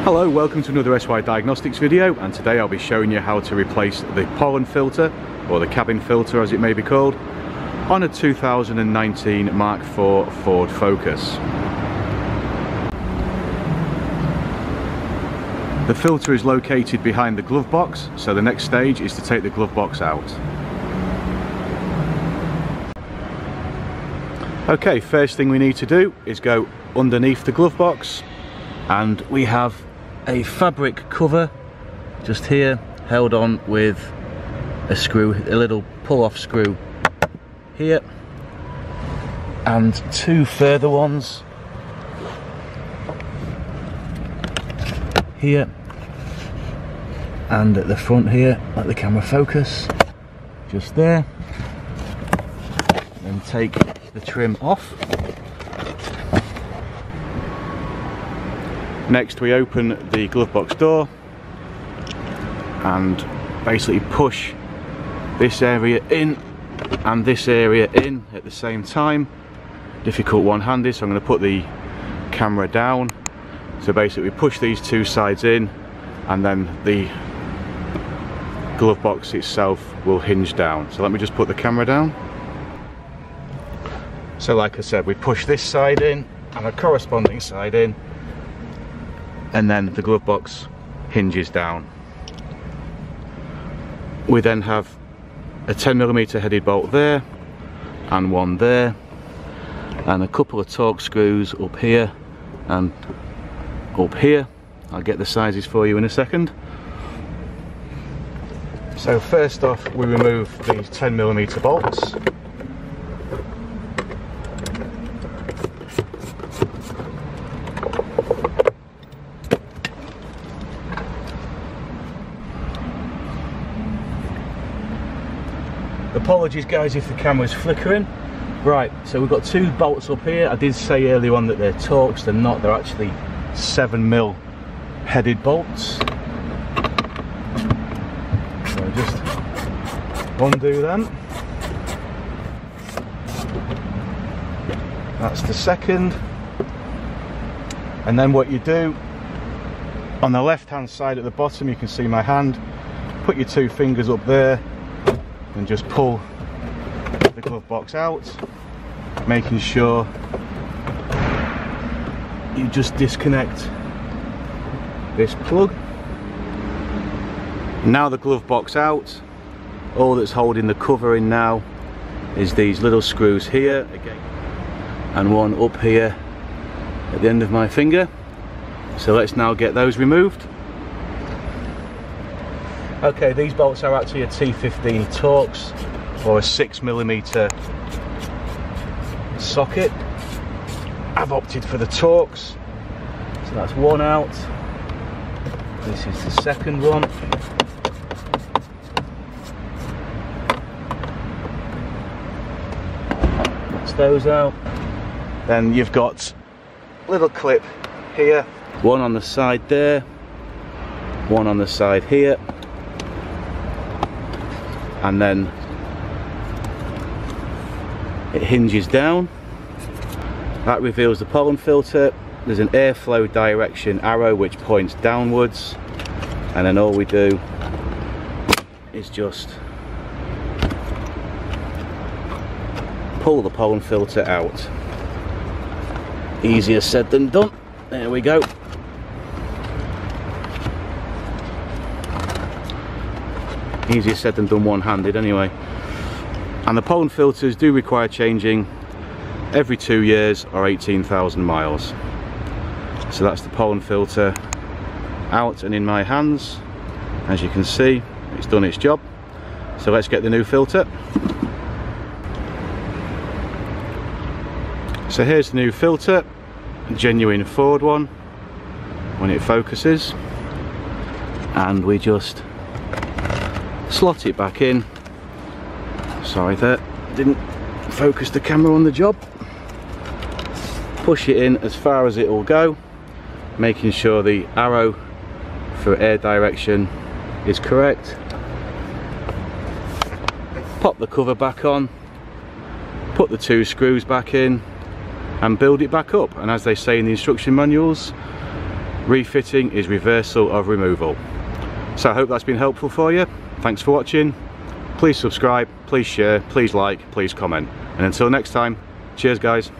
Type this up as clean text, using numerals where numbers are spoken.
Hello, welcome to another SY Diagnostics video, and today I'll be showing you how to replace the pollen filter, or the cabin filter as it may be called, on a 2019 Mark IV Ford Focus. The filter is located behind the glove box, so the next stage is to take the glove box out. Okay, first thing we need to do is go underneath the glove box, and we have a fabric cover just here, held on with a screw, a little pull-off screw here, and two further ones here and at the front here. Let the camera focus just there. Then take the trim off. Next we open the glove box door and basically push this area in and this area in at the same time. Difficult one-handed, so I'm going to put the camera down. So basically we push these two sides in, and then the glove box itself will hinge down. So let me just put the camera down. So like I said, we push this side in and a corresponding side in, and then the glove box hinges down. We then have a 10mm headed bolt there, and one there, and a couple of torque screws up here and up here. I'll get the sizes for you in a second. So first off, we remove these 10mm bolts. Apologies guys if the camera's flickering. Right, so we've got two bolts up here. I did say earlier on that they're Torx, they're not, they're actually 7mm headed bolts. So just undo them. That's the second. And then what you do, on the left hand side at the bottom, you can see my hand, put your two fingers up there and just pull the glove box out, making sure you just disconnect this plug. Now the glove box out, all that's holding the cover in now is these little screws here again, and one up here at the end of my finger. So let's now get those removed. Okay, these bolts are actually a T15 Torx, or a 6mm socket. I've opted for the Torx, so that's one out. This is the second one. That's those out. Then you've got a little clip here, one on the side there, one on the side here, and then it hinges down. That reveals the pollen filter. There's an airflow direction arrow which points downwards, and then all we do is just pull the pollen filter out. Easier said than done. There we go. Easier said than done one-handed anyway. And the pollen filters do require changing every 2 years or 18,000 miles. So that's the pollen filter out and in my hands. As you can see, it's done its job. So let's get the new filter. So here's the new filter, a genuine Ford one when it focuses, and we just slot it back in. Sorry, that didn't focus the camera on the job. Push it in as far as it will go, making sure the arrow for air direction is correct. Pop the cover back on, put the two screws back in, and build it back up. And as they say in the instruction manuals, Refitting is reversal of removal. So I hope that's been helpful for you. Thanks for watching. Please subscribe, please share, please like, please comment. And until next time, cheers guys.